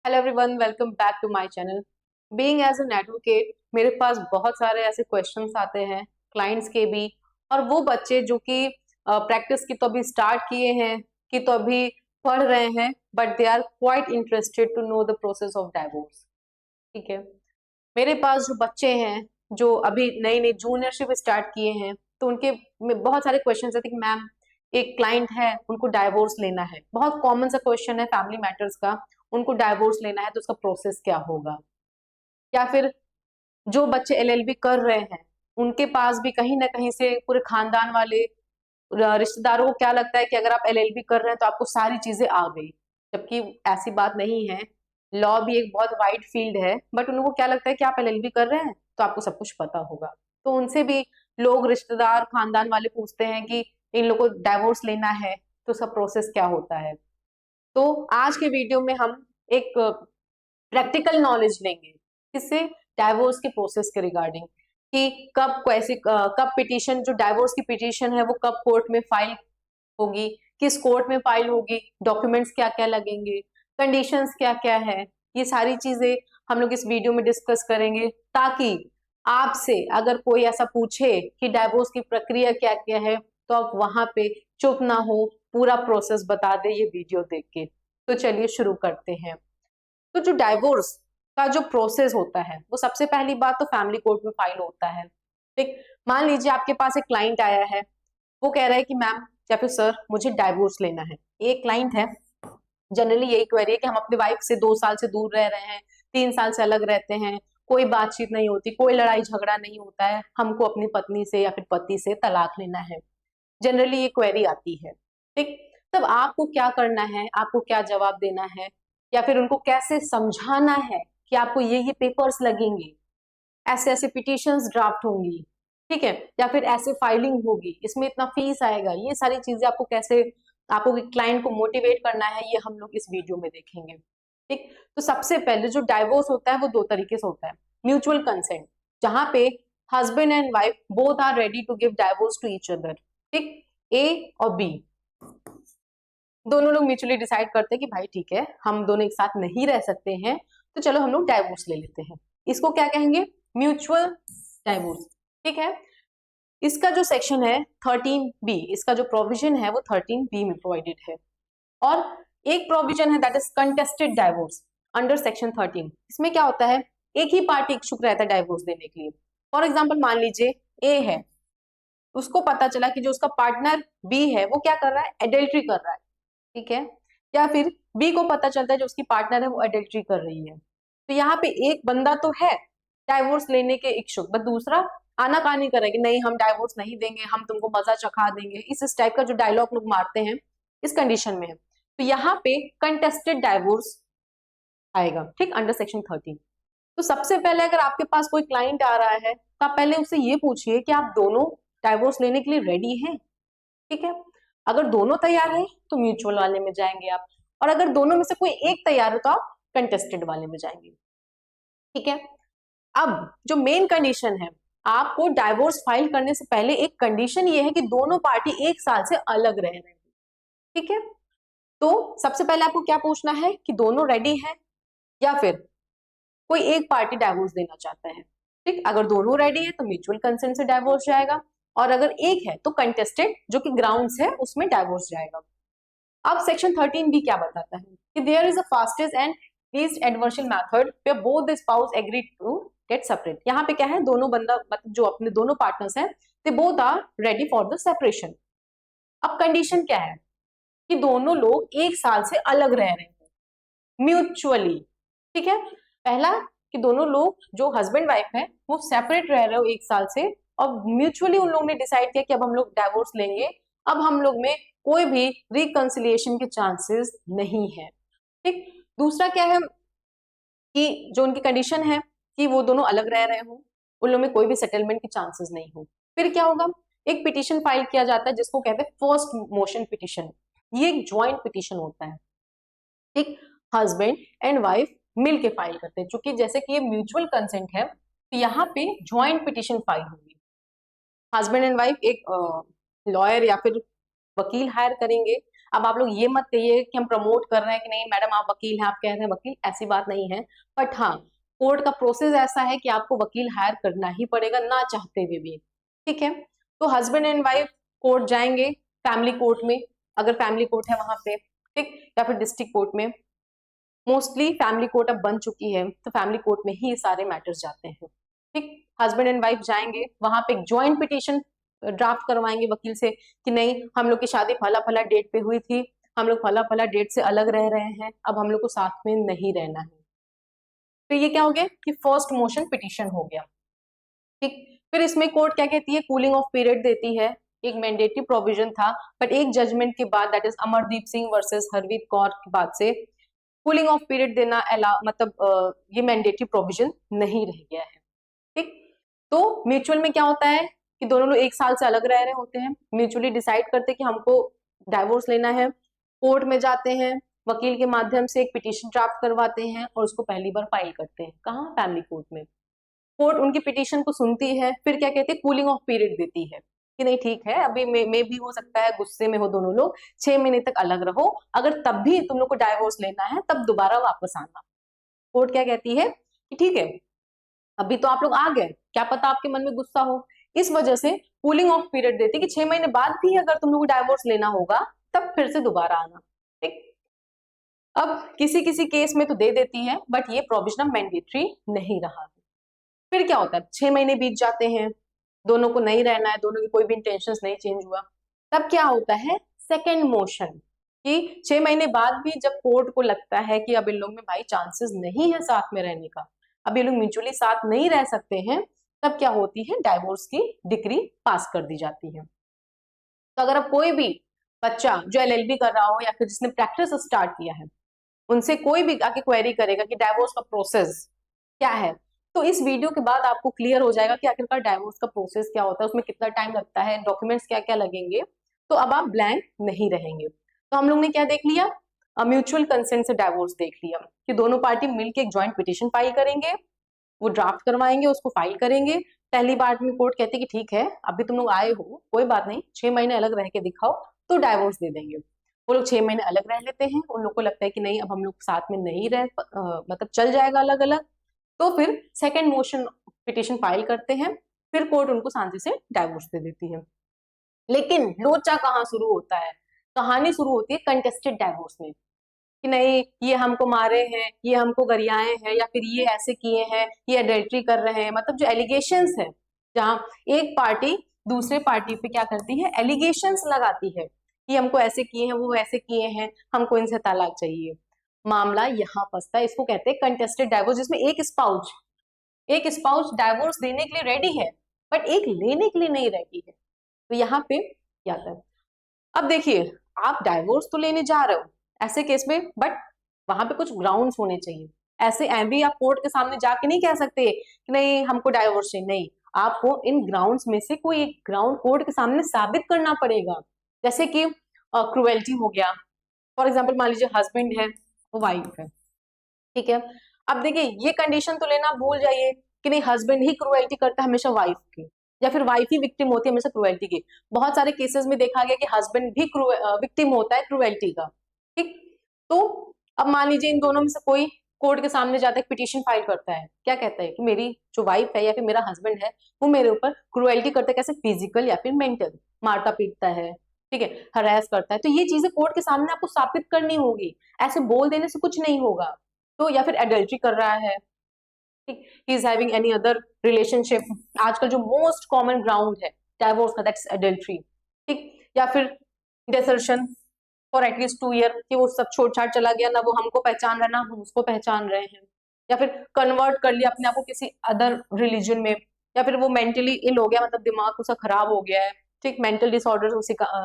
Hello everyone, welcome back to my channel. Being as an advocate मेरे पास बहुत सारे ऐसे क्वेश्चंस आते हैं क्लाइंट्स के भी, और वो बच्चे जो कि प्रैक्टिस की तो अभी स्टार्ट किए हैं, कि तो अभी पढ़ रहे हैं, but they are quite interested to know the process of divorce. ठीक है, मेरे पास जो बच्चे हैं जो अभी नई नई जूनियरशिप स्टार्ट किए हैं, तो उनके में बहुत सारे क्वेश्चन आते हैं कि मैम, एक क्लाइंट है, उनको डाइवोर्स लेना है। बहुत कॉमन सा क्वेश्चन है फैमिली मैटर्स का, उनको डाइवोर्स लेना है तो उसका प्रोसेस क्या होगा। या फिर जो बच्चे एलएलबी कर रहे हैं, उनके पास भी कहीं ना कहीं से पूरे खानदान वाले रिश्तेदारों को क्या लगता है कि अगर आप एलएलबी कर रहे हैं तो आपको सारी चीजें आ गई, जबकि ऐसी बात नहीं है। लॉ भी एक बहुत वाइड फील्ड है, बट उनको क्या लगता है कि आप एलएलबी कर रहे हैं तो आपको सब कुछ पता होगा। तो उनसे भी लोग, रिश्तेदार, खानदान वाले पूछते हैं कि इन लोगों को डाइवोर्स लेना है तो उसका प्रोसेस क्या होता है। तो आज के वीडियो में हम एक प्रैक्टिकल नॉलेज लेंगे, किससे? डाइवोर्स के प्रोसेस के रिगार्डिंग, कि कब पिटीशन, जो डाइवोर्स की पिटीशन है वो कब कोर्ट में फाइल होगी, किस कोर्ट में फाइल होगी, डॉक्यूमेंट्स क्या क्या लगेंगे, कंडीशंस क्या क्या है। ये सारी चीजें हम लोग इस वीडियो में डिस्कस करेंगे, ताकि आपसे अगर कोई ऐसा पूछे कि डाइवोर्स की प्रक्रिया क्या क्या है, तो आप वहां पे चुप ना हो, पूरा प्रोसेस बता दे ये वीडियो देख के। तो चलिए शुरू करते हैं। तो जो डाइवोर्स का जो प्रोसेस होता है, वो सबसे पहली बात तो फैमिली कोर्ट में फाइल होता है। ठीक, मान लीजिए आपके पास एक क्लाइंट आया है, वो कह रहा है कि मैम या फिर सर, मुझे डाइवोर्स लेना है। एक क्लाइंट है, जनरली यही क्वेरी है कि हम अपनी वाइफ से 2 साल से दूर रह रहे हैं, 3 साल से अलग रहते हैं, कोई बातचीत नहीं होती, कोई लड़ाई झगड़ा नहीं होता है, हमको अपनी पत्नी से या फिर पति से तलाक लेना है। जनरली ये क्वेरी आती है। ठीक, तब आपको क्या करना है, आपको क्या जवाब देना है, या फिर उनको कैसे समझाना है कि आपको ये पेपर्स लगेंगे, ऐसे ऐसे पिटिशंस ड्राफ्ट होंगी, ठीक है, या फिर ऐसे फाइलिंग होगी, इसमें इतना फीस आएगा, ये सारी चीजें आपको कैसे, आपको क्लाइंट को मोटिवेट करना है, ये हम लोग इस वीडियो में देखेंगे। ठीक, तो सबसे पहले जो डाइवोर्स होता है वो दो तरीके से होता है। म्यूचुअल कंसेंट, जहां पे husband and wife both are ready to give divorce to each other. ठीक, ए और बी दोनों लोग म्यूचुअली डिसाइड करते हैं कि भाई ठीक है, हम दोनों एक साथ नहीं रह सकते हैं, तो चलो हम लोग डाइवोर्स ले लेते हैं। इसको क्या कहेंगे? Mutual divorce. ठीक है, इसका जो सेक्शन है 13B, इसका जो प्रोविजन है वो 13B में प्रोवाइडेड है। और एक प्रोविजन है that is contested divorce under section 13। इसमें क्या होता है, एक ही पार्टी इच्छुक रहता है डाइवोर्स देने के लिए। फॉर एग्जाम्पल, मान लीजिए ए है, उसको पता चला कि जो उसका पार्टनर बी है वो क्या कर रहा है, एडल्ट्री कर रहा है। ठीक है, या फिर बी को पता चलता है जो उसकी पार्टनर है वो एडल्ट्री कर रही है। तो यहाँ पे एक बंदा तो है डाइवोर्स लेने के इच्छुक, बट दूसरा आनाकानी कर रहा है कि नहीं, हम डाइवोर्स नहीं देंगे, हम तुमको मजा चखा देंगे। इस टाइप का जो डायलॉग लोग मारते हैं, इस कंडीशन में है। तो यहाँ पे कंटेस्टेड डाइवोर्स आएगा, ठीक, अंडर सेक्शन 13। तो सबसे पहले अगर आपके पास कोई क्लाइंट आ रहा है, तो आप पहले उससे ये पूछिए कि आप दोनों डाइवोर्स लेने के लिए रेडी हैं। ठीक है, अगर दोनों तैयार है तो म्यूचुअल वाले में जाएंगे आप, और अगर दोनों में से कोई एक तैयार है तो आप कंटेस्टेड वाले में जाएंगे। ठीक है, अब जो मेन कंडीशन है, आपको डाइवोर्स फाइल करने से पहले एक कंडीशन ये है कि दोनों पार्टी 1 साल से अलग रह रहे हैं। ठीक है, तो सबसे पहले आपको क्या पूछना है कि दोनों रेडी है, या फिर कोई एक पार्टी डाइवोर्स देना चाहता है। ठीक, अगर दोनों रेडी है तो म्यूचुअल कंसेंट से डाइवोर्स जाएगा, और अगर एक है तो कंटेस्टेड, जो कि ग्राउंड्स है, उसमें डाइवोर्स जाएगा। अब सेक्शन 13B क्या बताता है कि there is a fastest and least adversarial method where both the spouse agree to get separate. यहाँ पे क्या है, दोनों बंदा, मतलब जो अपने दोनों पार्टनर्स हैं, they both are ready for the separation. अब कंडीशन क्या है कि दोनों लोग 1 साल से अलग रह रहे हैं म्यूचुअली। ठीक है, पहला कि दोनों लोग जो हस्बैंड वाइफ है वो सेपरेट रह रहे हो 1 साल से, और म्यूचुअली उन लोगों ने डिसाइड किया कि अब हम लोग डाइवोर्स लेंगे, अब हम लोग में कोई भी रिकंसिलिएशन के चांसेस नहीं है। ठीक, दूसरा क्या है कि जो उनकी कंडीशन है कि वो दोनों अलग रह रहे हो, उन लोगों में कोई भी सेटलमेंट के चांसेस नहीं हो। फिर क्या होगा, एक पिटीशन फाइल किया जाता है जिसको कहते हैं फर्स्ट मोशन पिटीशन। ये एक ज्वाइंट पिटीशन होता है। ठीक, हस्बैंड एंड वाइफ मिल के फाइल करते हैं, क्योंकि जैसे कि ये म्यूचुअल कंसेंट है, तो यहाँ पे ज्वाइंट पिटीशन फाइल होगी। हस्बैंड एंड वाइफ एक लॉयर या फिर वकील हायर करेंगे, अब आप लोग ये मत कहिए कि हम प्रमोट कर रहे हैं कि नहीं मैडम आप वकील हैं, आप कह रहे हैं वकील, ऐसी बात नहीं है। बट हाँ, कोर्ट का प्रोसेस ऐसा है कि आपको वकील हायर करना ही पड़ेगा ना चाहते हुए भी। ठीक है, तो हस्बैंड एंड वाइफ कोर्ट जाएंगे, फैमिली कोर्ट में, अगर फैमिली कोर्ट है वहां पे, ठीक, या फिर डिस्ट्रिक्ट कोर्ट में। मोस्टली फैमिली कोर्ट अब बन चुकी है, तो फैमिली कोर्ट में ही सारे मैटर्स जाते हैं। ठीक, हस्बैंड एंड वाइफ जाएंगे वहां पे, एक ज्वाइंट पिटिशन ड्राफ्ट करवाएंगे वकील से कि नहीं हम लोग की शादी फला फला डेट पे हुई थी, हम लोग फला फला डेट से अलग रह रहे हैं, अब हम लोग को साथ में नहीं रहना है। तो ये क्या हो गया कि फर्स्ट मोशन पिटिशन हो गया। ठीक, फिर इसमें कोर्ट क्या कहती है, कूलिंग ऑफ पीरियड देती है। एक मैंडेटरी प्रोविजन था, बट एक जजमेंट के बाद, that is Amardeep Singh versus Harveen Kaur के बाद से कूलिंग ऑफ पीरियड देना मतलब ये मैंडेटरी प्रोविजन नहीं रह गया है। ठीक, तो म्यूचुअल में क्या होता है कि दोनों लोग एक साल से अलग रह रहे होते हैं, म्यूचुअली डिसाइड करते हैं कि हमको डाइवोर्स लेना है, कोर्ट में जाते हैं, वकील के माध्यम से एक पिटीशन ड्राफ्ट करवाते हैं और उसको पहली बार फाइल करते हैं। कहाँ? फैमिली कोर्ट में। कोर्ट उनकी पिटीशन को सुनती है, फिर क्या कहते हैं, कूलिंग ऑफ पीरियड देती है कि नहीं ठीक है, अभी मे भी हो सकता है गुस्से में हो दोनों लोग, 6 महीने तक अलग रहो, अगर तब भी तुम लोग को डाइवोर्स लेना है तब दोबारा वापस आना। कोर्ट क्या कहती है कि ठीक है, अभी तो आप लोग आ गए, क्या पता आपके मन में गुस्सा हो, इस वजह से कूलिंग ऑफ पीरियड देती कि 6 महीने बाद भी अगर तुम लोग को डाइवोर्स लेना होगा तब फिर से दोबारा आना। ठीक, अब किसी किसी केस में तो दे देती है, बट ये प्रोविजन मैंडेटरी नहीं रहा। फिर क्या होता है, 6 महीने बीत जाते हैं, दोनों को नहीं रहना है, दोनों की कोई भी इंटेंशंस नहीं चेंज हुआ, तब क्या होता है, सेकेंड मोशन, कि 6 महीने बाद भी जब कोर्ट को लगता है कि अब इन लोग में भाई चांसेस नहीं है साथ में रहने का, अब ये लोग म्यूचुअली साथ नहीं रह सकते हैं, तब क्या होती है, डाइवोर्स की डिक्री पास कर दी जाती है। तो अगर अब कोई भी बच्चा जो एलएलबी कर रहा हो या फिर जिसने प्रैक्टिस स्टार्ट किया है, उनसे कोई भी आके क्वेरी करेगा कि डाइवोर्स का प्रोसेस क्या है, तो इस वीडियो के बाद आपको क्लियर हो जाएगा कि आखिरकार डाइवोर्स का प्रोसेस क्या होता है, उसमें कितना टाइम लगता है, डॉक्यूमेंट्स क्या क्या लगेंगे, तो अब आप ब्लैंक नहीं रहेंगे। तो हम लोग ने क्या देख लिया, म्यूचुअल कंसेंट से डाइवोर्स देख लिया कि दोनों पार्टी मिलकर एक ज्वाइंट पिटिशन फाइल करेंगे, वो ड्राफ्ट करवाएंगे, उसको फाइल करेंगे। पहली बार में कोर्ट कहती है कि ठीक है अभी तुम लोग आए हो, कोई बात नहीं, 6 महीने अलग रह के दिखाओ तो डाइवोर्स दे देंगे। वो लोग 6 महीने अलग रह लेते हैं, उन लोग को लगता है कि नहीं अब हम लोग साथ में नहीं रह मतलब चल जाएगा अलग अलग, तो फिर सेकेंड मोशन पिटिशन फाइल करते हैं, फिर कोर्ट उनको शांति से डाइवोर्स दे देती है। लेकिन लोचा कहाँ शुरू होता है, कहानी शुरू होती है कंटेस्टेड डाइवोर्स में, कि नहीं ये हमको मारे हैं, ये हमको गरियाए हैं, या फिर ये ऐसे किए हैं, ये अडल्ट्री कर रहे हैं, मतलब जो एलिगेशंस है, जहाँ एक पार्टी दूसरे पार्टी पे क्या करती है, एलिगेशंस लगाती है कि हमको ऐसे किए हैं, वो ऐसे किए हैं, हमको इनसे तलाक चाहिए। मामला यहाँ फंसता है, इसको कहते हैं कंटेस्टेड डाइवोर्स, जिसमें एक स्पाउस डाइवोर्स देने के लिए रेडी है बट एक लेने के लिए नहीं रेडी है। तो यहाँ पे क्या आता है, अब देखिए आप डाइवोर्स तो लेने जा रहे हो ऐसे केस में, बट वहां पे कुछ ग्राउंड्स होने चाहिए। ऐसे भी आप कोर्ट के सामने जाके नहीं कह सकते कि नहीं हमको डाइवोर्स चाहिए, नहीं, आपको इन ग्राउंड्स में से कोई एक ग्राउंड कोर्ट के सामने साबित करना पड़ेगा। जैसे कि क्रुएल्टी हो गया, फॉर एग्जाम्पल मान लीजिए हस्बैंड है, वाइफ है, ठीक है, अब देखिए ये कंडीशन तो लेना भूल जाइए कि नहीं हस्बैंड ही क्रुएल्टी करता है हमेशा वाइफ की, या फिर वाइफ ही विक्टिम होती है हमेशा क्रुएल्टी की। बहुत सारे केसेस में देखा गया कि हस्बैंड भी विक्टिम होता है क्रुएल्टी का। ठीक, तो अब मान लीजिए इन दोनों में से कोई कोर्ट के सामने जाता है, पिटीशन फाइल करता है, क्या कहता है कि मेरी जो वाइफ है या फिर मेरा हस्बैंड है वो मेरे ऊपर क्रुएल्टी करता है, कैसे, फिजिकल या फिर मेंटल, मारता पीटता है, ठीक है, हरास करता है। तो ये चीजें कोर्ट के सामने आपको साबित करनी होगी, ऐसे बोल देने से कुछ नहीं होगा। तो या फिर एडल्ट्री कर रहा है, ठीक, he is having any other relationship, आजकल जो मोस्ट कॉमन ग्राउंड है डाइवोर्स का, दैट्स एडल्ट्री। ठीक, या फिर डिसर्शन फॉर एटलीस्ट 2 ईयर, कि वो सब छोड़ छाड़ चला गया, ना वो हमको पहचान रहा ना हम उसको पहचान रहे हैं, या फिर कन्वर्ट कर लिया अपने आप को किसी अदर रिलीजन में, या फिर वो मेंटली इल हो गया, मतलब दिमाग उसका खराब हो गया है, ठीक, मेंटल डिसऑर्डर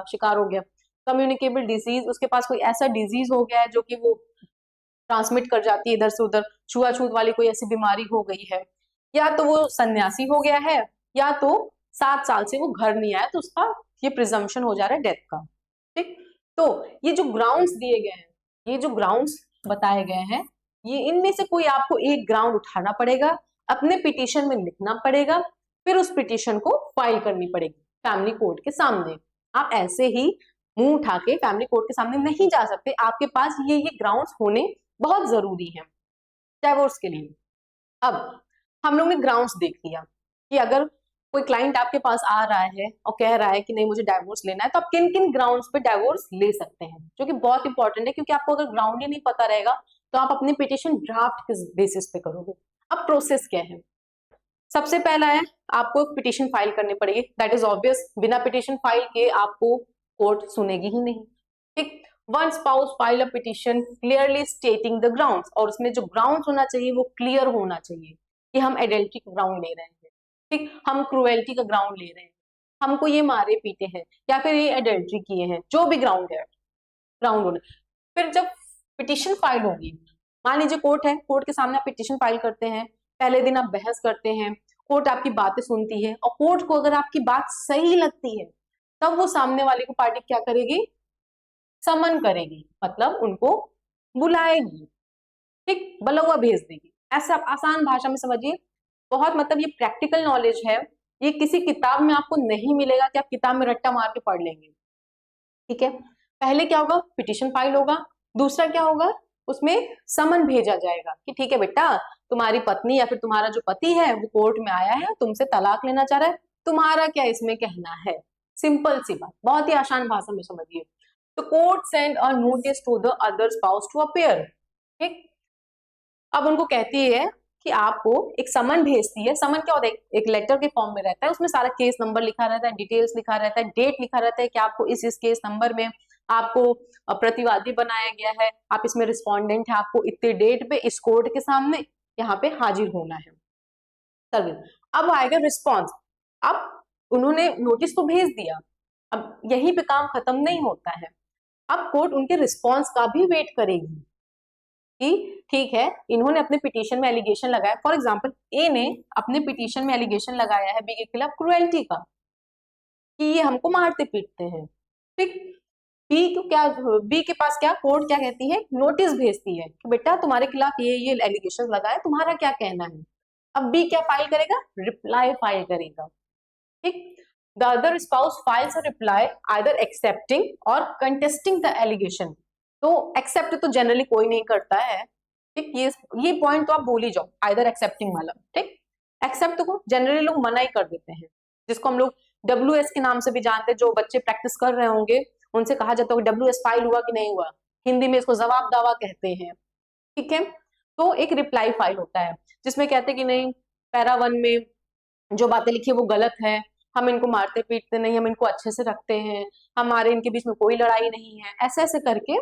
शिकार हो गया, कम्युनिकेबल डिजीज, उसके पास कोई ऐसा डिजीज हो गया है जो कि वो ट्रांसमिट कर जाती है इधर से उधर, छुआछूत वाली कोई ऐसी बीमारी हो गई है, या तो वो सन्यासी हो गया है, या तो 7 साल से वो घर नहीं आया, तो उसका ये प्रिजम्पशन हो जा रहा है डेथ का। ठीक, तो ये जो ग्राउंड्स दिए गए हैं, ये जो ग्राउंड्स बताए गए हैं, ये इनमें से कोई आपको एक ग्राउंड उठाना पड़ेगा, अपने पिटीशन में लिखना पड़ेगा, फिर उस पिटीशन को फाइल करनी पड़ेगी फैमिली कोर्ट के सामने। आप ऐसे ही मुंह उठा के फैमिली कोर्ट के सामने नहीं जा सकते, आपके पास ये ग्राउंड्स होने बहुत जरूरी है डाइवोर्स के लिए। अब हम लोग ने ग्राउंड्स देख लिया कि अगर कोई क्लाइंट आपके पास आ रहा है और कह रहा है कि नहीं मुझे डाइवोर्स लेना है, तो आप किन किन ग्राउंड्स पे डाइवोर्स ले सकते हैं, जो कि बहुत इंपॉर्टेंट है, क्योंकि आपको अगर ग्राउंड ही नहीं पता रहेगा तो आप अपनी पिटिशन ड्राफ्ट किस बेसिस पे करोगे। अब प्रोसेस क्या है, सबसे पहला है आपको पिटिशन फाइल करनी पड़ेगी, दैट इज ऑब्वियस, बिना पिटिशन फाइल के आपको कोर्ट सुनेगी ही नहीं, ठीक। One spouse file a petition clearly stating the grounds, और उसमें जो ग्राउंड्स होना चाहिए वो क्लियर होना चाहिए कि हम एडल्ट्री का ग्राउंड ले रहे हैं, ठीक, हम क्रुएल्टी का ग्राउंड ले रहे हैं, हमको ये मारे पीटे हैं या फिर ये एडल्ट्री किए हैं, जो भी ग्राउंड है ग्राउंड होना। फिर जब पिटिशन फाइल होगी, मान लीजिए कोर्ट है, कोर्ट के सामने आप पिटिशन फाइल करते हैं, पहले दिन आप बहस करते हैं, कोर्ट आपकी बातें सुनती है, और कोर्ट को अगर आपकी बात सही लगती है तब वो सामने वाले को पार्टी क्या करेगी, समन करेगी, मतलब उनको बुलाएगी, ठीक, बुलावा भेज देगी। ऐसा आप आसान भाषा में समझिए, बहुत मतलब ये प्रैक्टिकल नॉलेज है, ये किसी किताब में आपको नहीं मिलेगा कि आप किताब में रट्टा मार के पढ़ लेंगे, ठीक है। पहले क्या होगा, पिटिशन फाइल होगा, दूसरा क्या होगा, उसमें समन भेजा जाएगा कि ठीक है बेटा, तुम्हारी पत्नी या फिर तुम्हारा जो पति है वो कोर्ट में आया है, तुमसे तलाक लेना चाह रहा है, तुम्हारा क्या इसमें कहना है। सिंपल सी बात, बहुत ही आसान भाषा में समझिए। तो court send a notice to the other spouse to appear, ठीक। अब उनको कहती है कि आपको एक समन भेजती है, समन क्या होता है, एक लेटर के फॉर्म में रहता है, उसमें सारा केस नंबर लिखा रहता है, डिटेल्स लिखा रहता है, डेट लिखा रहता है कि आपको इस केस नंबर में आपको प्रतिवादी बनाया गया है, आप इसमें रिस्पोंडेंट है, आपको इतने डेट पे इस कोर्ट के सामने यहाँ पे हाजिर होना है। अब आएगा रिस्पॉन्स। अब उन्होंने नोटिस तो भेज दिया, अब यहीं पे काम खत्म नहीं होता है, अब कोर्ट उनके रिस्पॉन्स का भी वेट करेगी कि ठीक है, इन्होंने अपने पिटीशन में एलिगेशन लगाया, फॉर एग्जांपल ए ने अपने पिटीशन में एलिगेशन लगाया है बी के खिलाफ क्रुएल्टी का, कि ये हमको मारते पीटते हैं, ठीक। बी को क्या, बी के पास क्या, कोर्ट क्या कहती है, नोटिस भेजती है कि बेटा तुम्हारे खिलाफ ये एलिगेशन लगा है, तुम्हारा क्या कहना है। अब बी क्या फाइल करेगा, रिप्लाई फाइल करेगा, ठीक। The other spouse files a reply either accepting और कंटेस्टिंग द एलिगेशन। तो एक्सेप्ट तो जनरली कोई नहीं करता है, ठीक, ये पॉइंट तो आप भूल ही जाओ, आइदर एक्सेप्टिंग वाला, ठीक। एक्सेप्ट को जनरली लोग मना ही कर देते हैं, जिसको हम लोग WS के नाम से भी जानते हैं, जो बच्चे प्रैक्टिस कर रहे होंगे उनसे कहा जाता है WS फाइल हुआ कि नहीं हुआ, हिंदी में इसको जवाब दावा कहते हैं, ठीक है। तो एक रिप्लाई फाइल होता है जिसमें कहते हैं कि नहीं, पैरा 1 में जो बातें लिखी है वो गलत है, हम इनको मारते पीटते नहीं, हम इनको अच्छे से रखते हैं, हमारे इनके बीच में कोई लड़ाई नहीं है, ऐसे ऐसे करके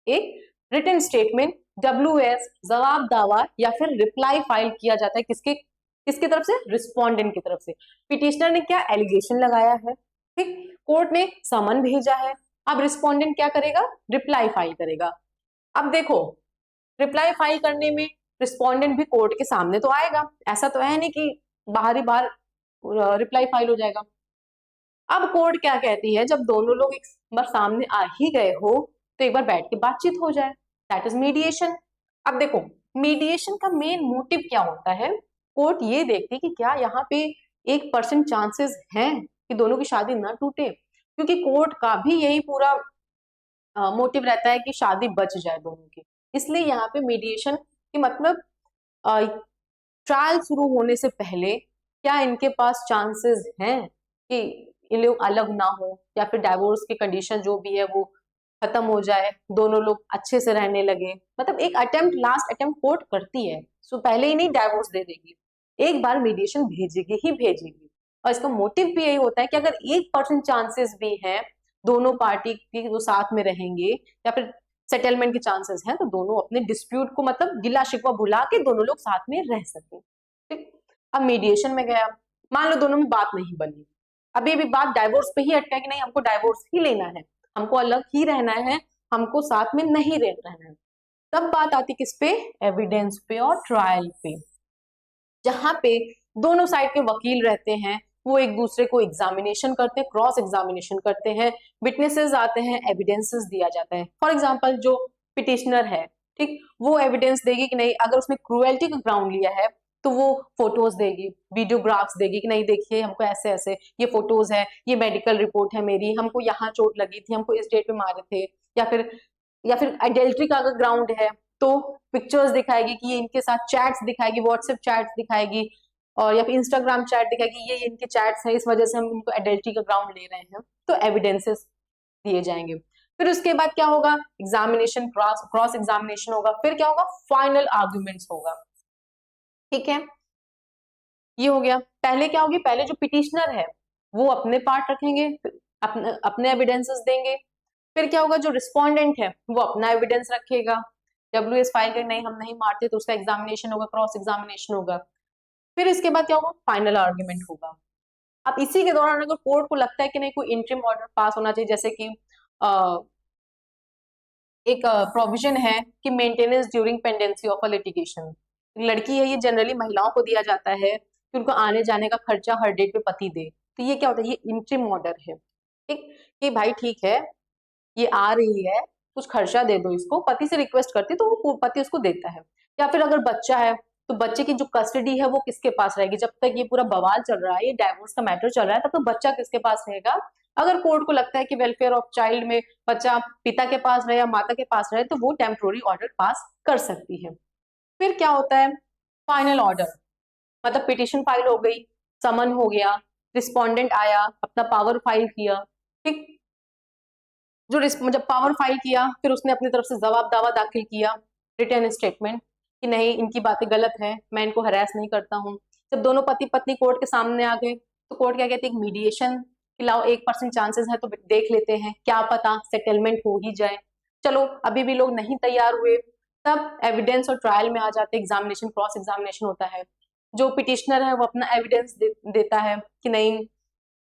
एक रिटन स्टेटमेंट WS जवाब दावा या फिर रिप्लाई फाइल किया जाता है, किसके किसकी तरफ से, रिस्पोंडेंट की तरफ से। पिटिशनर ने क्या एलिगेशन लगाया है, ठीक, कोर्ट ने समन भेजा है, अब रिस्पोंडेंट क्या करेगा, रिप्लाई फाइल करेगा। अब देखो, रिप्लाई फाइल करने में रिस्पोंडेंट भी कोर्ट के सामने तो आएगा, ऐसा तो है नहीं कि बाहर ही बाहर रिप्लाई फाइल हो जाएगा। अब कोर्ट क्या कहती है, जब दोनों लोग एक बार सामने आ ही गए हो तो एक बार बैठ के बातचीत हो जाए, दैट इज मीडिएशन। अब देखो, मीडिएशन का मेन मोटिव क्या होता है, कोर्ट ये देखती है कि क्या यहाँ पे 1% चांसेस हैं कि दोनों की शादी ना टूटे, क्योंकि कोर्ट का भी यही पूरा मोटिव रहता है कि शादी बच जाए दोनों की। इसलिए यहाँ पे मीडिएशन की मतलब ट्रायल शुरू होने से पहले क्या इनके पास चांसेस हैं कि ये लोग अलग ना हो, या फिर डाइवोर्स की कंडीशन जो भी है वो खत्म हो जाए, दोनों लोग अच्छे से रहने लगे, मतलब एक अटेम्प्ट, लास्ट अटेम्प्ट कोर्ट करती है, सो पहले ही नहीं डाइवोर्स दे देगी, एक बार मीडिएशन भेजेगी ही भेजेगी। और इसका मोटिव भी यही होता है कि अगर 1% चांसेस भी हैं दोनों पार्टी की जो साथ में रहेंगे या फिर सेटलमेंट के चांसेस हैं, तो दोनों अपने डिस्प्यूट को मतलब गिला शिकवा भुला के दोनों लोग साथ में रह सके, ठीक। अब मीडिएशन में गया, मान लो दोनों में बात नहीं बनी, अभी भी बात डाइवोर्स पे ही अटका है कि नहीं हमको डाइवोर्स ही लेना है, हमको अलग ही रहना है, हमको साथ में नहीं रहना है, तब बात आती किस पे, एविडेंस पे और ट्रायल पे, जहां पे दोनों साइड के वकील रहते हैं, वो एक दूसरे को एग्जामिनेशन करते हैं, क्रॉस एग्जामिनेशन करते हैं, विटनेसेस आते हैं, एविडेंसेस दिया जाता है। फॉर एग्जांपल जो पिटिशनर है, ठीक, वो एविडेंस देगी कि नहीं, अगर उसने क्रूएल्टी का ग्राउंड लिया है तो वो फोटोज देगी, वीडियोग्राफ्स देगी कि नहीं देखिए हमको ऐसे ऐसे ये फोटोज है, ये मेडिकल रिपोर्ट है मेरी, हमको यहाँ चोट लगी थी, हमको इस डेट पे मारे थे। या फिर एडल्ट्री का अगर ग्राउंड है तो पिक्चर्स दिखाएगी कि ये इनके साथ चैट्स दिखाएगी, व्हाट्सएप चैट्स दिखाएगी, और या फिर इंस्टाग्राम चैट दिखाएगी, ये इनके चैट्स है, इस वजह से हम इनको एडल्ट्री का ग्राउंड ले रहे हैं। तो एविडेंसेस दिए जाएंगे। फिर उसके बाद क्या होगा, एग्जामिनेशन, क्रॉस एग्जामिनेशन होगा। फिर क्या होगा, फाइनल आर्ग्यूमेंट्स होगा। ठीक है, ये हो गया। पहले क्या होगी, पहले जो पिटिशनर है वो अपने पार्ट रखेंगे, अपने एविडेंसेस देंगे। फिर क्या होगा, जो रिस्पोंडेंट है वो अपना एविडेंस रखेगा, WS फाइल कर नहीं हम नहीं मारते, तो उसका एग्जामिनेशन होगा, क्रॉस एग्जामिनेशन होगा। फिर इसके बाद क्या होगा, फाइनल आर्ग्यूमेंट होगा। अब इसी के दौरान अगर कोर्ट को लगता है कि नहीं कोई इंटरिम ऑर्डर पास होना चाहिए, जैसे कि एक प्रोविजन है कि maintenance during pendency of a litigation, लड़की है ये जनरली महिलाओं को दिया जाता है कि उनको आने जाने का खर्चा हर डेट पे पति दे। तो ये क्या होता है, ये इंटरिम ऑर्डर है। ठीक, कि भाई ठीक है ये आ रही है, कुछ खर्चा दे दो इसको, पति से रिक्वेस्ट करती तो वो पति उसको देता है। या फिर अगर बच्चा है तो बच्चे की जो कस्टडी है वो किसके पास रहेगी, जब तक ये पूरा बवाल चल रहा है, ये डाइवोर्स का मैटर चल रहा है, तब तो बच्चा किसके पास रहेगा। अगर कोर्ट को लगता है कि वेलफेयर ऑफ चाइल्ड में बच्चा पिता के पास रहे या माता के पास रहे, तो वो टेम्पोररी ऑर्डर पास कर सकती है। फिर क्या होता है, फाइनल ऑर्डर, मतलब पिटिशन फाइल हो गई, समन हो गया, रिस्पोंडेंट आया, अपना पावर फाइल किया। ठीक, जब पावर फाइल किया, फिर उसने अपनी तरफ से जवाब दावा दाखिल किया, रिटर्न स्टेटमेंट कि नहीं इनकी बातें गलत है, मैं इनको हरास नहीं करता हूँ। जब दोनों पति पत्नी कोर्ट के सामने आ गए तो कोर्ट क्या कहती है, मीडिएशन कि लाओ 1% चांसेस है तो देख लेते हैं, क्या पता सेटलमेंट हो ही जाए। चलो अभी भी लोग नहीं तैयार हुए, तब एविडेंस और ट्रायल में आ जाते, एग्जामिनेशन, क्रॉस एग्जामिनेशन होता है। जो पिटिशनर है वो अपना एविडेंस देता है कि नहीं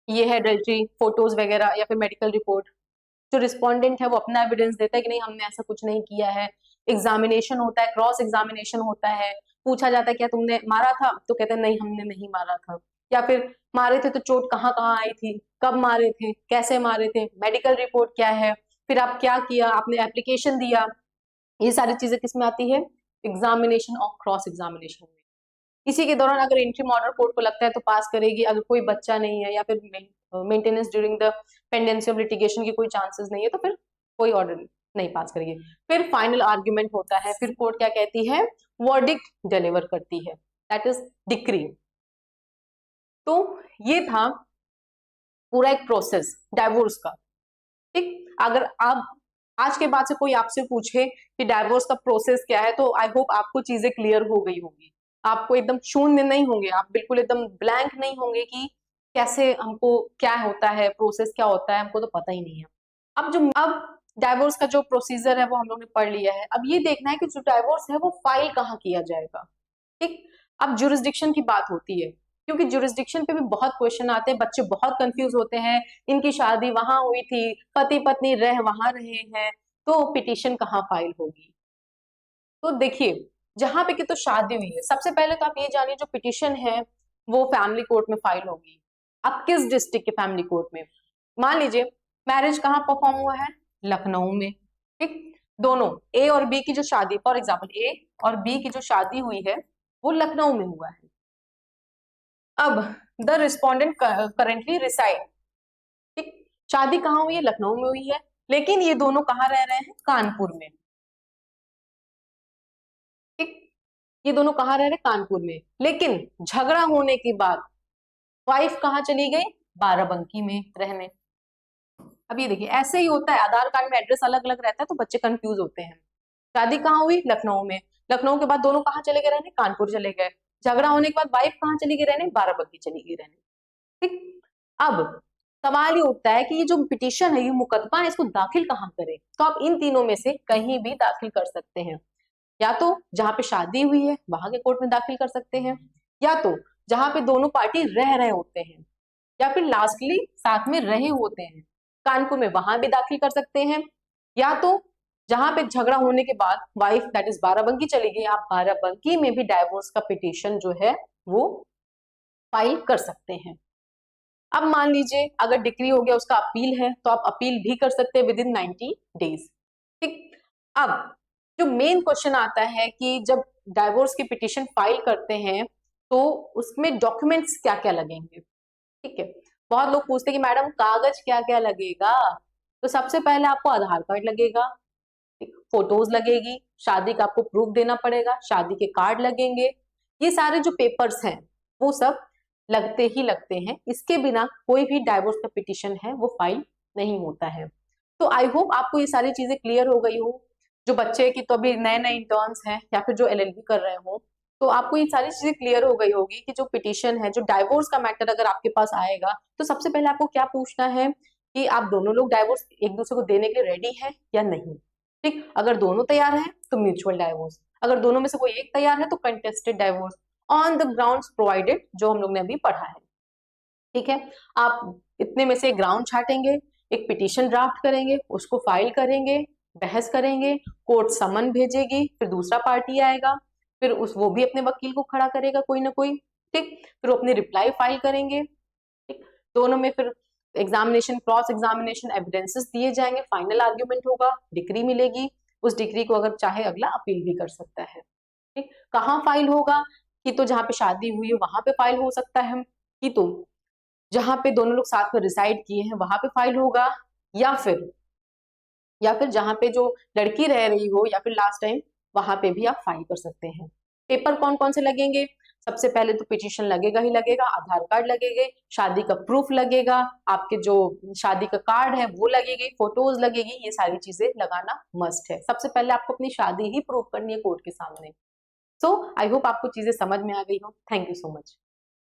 ये है अडल्ट्री, फोटोज वगैरह या फिर मेडिकल रिपोर्ट। जो रिस्पोंडेंट है वो अपना एविडेंस देता है कि नहीं हमने ऐसा कुछ नहीं किया है। एग्जामिनेशन होता है, क्रॉस एग्जामिनेशन होता है, पूछा जाता है क्या तुमने मारा था, तो कहते हैं नहीं हमने नहीं मारा था। या फिर मारे थे तो चोट कहाँ कहाँ आई थी, कब मारे थे, कैसे मारे थे, मेडिकल रिपोर्ट क्या है, फिर आप क्या किया, आपने एप्लीकेशन दिया। ये सारी चीजें किस में आती है, एग्जामिनेशन और क्रॉस एग्जामिनेशन में। इसी के दौरान अगर इंट्री ऑर्डर कोर्ट को लगता है तो पास करेगी, अगर कोई बच्चा नहीं है या फिर maintenance during the pendency of litigation की कोई चांसेस नहीं है, तो फिर कोई ऑर्डर नहीं पास करेगी। फिर फाइनल आर्ग्यूमेंट होता है, फिर कोर्ट क्या कहती है, वर्डिक्ट डिलीवर करती है, दैट इज डिक्री। तो ये था पूरा एक प्रोसेस डाइवोर्स का। ठीक, अगर आप आज के बाद से कोई आपसे पूछे कि डाइवोर्स का प्रोसेस क्या है, तो आई होप आपको चीजें क्लियर हो गई होगी, आपको एकदम शून्य नहीं होंगे, आप बिल्कुल एकदम ब्लैंक नहीं होंगे कि कैसे हमको क्या होता है, प्रोसेस क्या होता है, हमको तो पता ही नहीं है। अब डाइवोर्स का जो प्रोसीजर है वो हम लोग ने पढ़ लिया है। अब ये देखना है कि जो डाइवोर्स है वो फाइल कहाँ किया जाएगा। ठीक, अब जुरिस्डिक्शन की बात होती है, क्योंकि जुरिस्डिक्शन पे भी बहुत क्वेश्चन आते हैं, बच्चे बहुत कंफ्यूज होते हैं, इनकी शादी वहां हुई थी, पति पत्नी वहां रहे हैं, तो पिटिशन कहाँ फाइल होगी। तो देखिए जहां पे कि तो शादी हुई है, सबसे पहले तो आप ये जानिए जो पिटिशन है वो फैमिली कोर्ट में फाइल होगी। अब किस डिस्ट्रिक्ट के फैमिली कोर्ट में, मान लीजिए मैरिज कहाँ परफॉर्म हुआ है, लखनऊ में। ठीक, दोनों ए और बी की जो शादी, फॉर एग्जाम्पल ए और बी की जो शादी हुई है वो लखनऊ में हुआ है। अब द रिस्पोंडेंट करेंटली रिसाइड, ठीक, शादी कहाँ हुई है, लखनऊ में हुई है, लेकिन ये दोनों कहाँ रह रहे हैं, कानपुर में। ठीक, ये दोनों कहाँ रह रहे हैं, कानपुर में, लेकिन झगड़ा होने के बाद वाइफ कहाँ चली गई, बाराबंकी में रहने। अब ये देखिए ऐसे ही होता है, आधार कार्ड में एड्रेस अलग अलग रहता है तो बच्चे कंफ्यूज होते हैं। शादी कहाँ हुई, लखनऊ में, लखनऊ के बाद दोनों कहाँ चले गए रहने, कानपुर चले गए। झगड़ा होने के बाद वाइफ कहाँ चली गई रहने, बाराबंकी चली गई रहने। ठीक, अब सवाल ये उठता है कि ये जो पिटीशन है, ये मुकदमा है, इसको दाखिल कहाँ करें। तो आप इन तीनों में से कहीं भी दाखिल कर सकते हैं, या तो जहां पे शादी हुई है वहां के कोर्ट में दाखिल कर सकते हैं, या तो जहां पे दोनों पार्टी रह रहे होते हैं, या फिर लास्टली साथ में रहे होते हैं, कानपुर में वहां भी दाखिल कर सकते हैं, या तो जहां पे झगड़ा होने के बाद वाइफ दैट इज बाराबंकी चली गई, आप बाराबंकी में भी डाइवोर्स का पिटीशन जो है वो फाइल कर सकते हैं। अब मान लीजिए अगर डिक्री हो गया, उसका अपील है, तो आप अपील भी कर सकते हैं विद इन 90 डेज। ठीक, अब जो मेन क्वेश्चन आता है कि जब डाइवोर्स की पिटीशन फाइल करते हैं तो उसमें डॉक्यूमेंट्स क्या क्या लगेंगे, ठीक है। बहुत लोग पूछते हैं कि मैडम कागज क्या क्या लगेगा। तो सबसे पहले आपको आधार कार्ड लगेगा, फोटोज लगेगी, शादी का आपको प्रूफ देना पड़ेगा, शादी के कार्ड लगेंगे। ये सारे जो पेपर्स हैं वो सब लगते ही लगते हैं। इसके बिना कोई भी डाइवोर्स का पिटीशन है वो फाइल नहीं होता है। तो आई होप आपको ये सारी चीजें क्लियर हो गई हो। जो बच्चे की तो अभी नए नए इंटर्न्स हैं या फिर जो एलएलबी कर रहे हो, तो आपको ये सारी चीजें क्लियर हो गई होगी कि जो पिटीशन है, जो डाइवोर्स का मैटर अगर आपके पास आएगा, तो सबसे पहले आपको क्या पूछना है कि आप दोनों लोग डाइवोर्स एक दूसरे को देने के लिए रेडी हैं या नहीं। ठीक, अगर दोनों तैयार हैं तो म्यूचुअल डाइवोर्स, अगर दोनों में से कोई एक तैयार है तो contested divorce on the grounds provided, जो हम लोग ने अभी पढ़ा है। ठीक है, आप इतने में से ग्राउंड छाटेंगे, एक पिटीशन ड्राफ्ट करेंगे, उसको फाइल करेंगे, बहस करेंगे, कोर्ट समन भेजेगी, फिर दूसरा पार्टी आएगा, फिर उस वो भी अपने वकील को खड़ा करेगा कोई ना कोई, ठीक, फिर वो अपनी रिप्लाई फाइल करेंगे, ठीक, दोनों में फिर एग्जामिनेशन, क्रॉस एग्जामिनेशन, एविडेंसेस दिए जाएंगे, फाइनल आर्ग्यूमेंट होगा, डिग्री मिलेगी। उस डिग्री को अगर चाहे अगला अपील भी कर सकता है। ठीक, कहाँ फाइल होगा कि तो जहाँ पे शादी हुई है वहां पे फाइल हो सकता है, कि तो जहां पे दोनों लोग साथ में रिसाइड किए हैं वहां पे फाइल होगा, या फिर जहां पे जो लड़की रह रही हो या फिर लास्ट टाइम, वहां पे भी आप फाइल कर सकते हैं। पेपर कौन कौन से लगेंगे? सबसे पहले तो पिटीशन लगेगा ही लगेगा, आधार कार्ड लगेंगे, शादी का प्रूफ लगेगा, आपके जो शादी का कार्ड है वो लगेगी, फोटोज लगेगी, ये सारी चीजें लगाना मस्ट है। सबसे पहले आपको अपनी शादी ही प्रूफ करनी है कोर्ट के सामने। सो आई होप आपको चीजें समझ में आ गई हो। Thank you so much.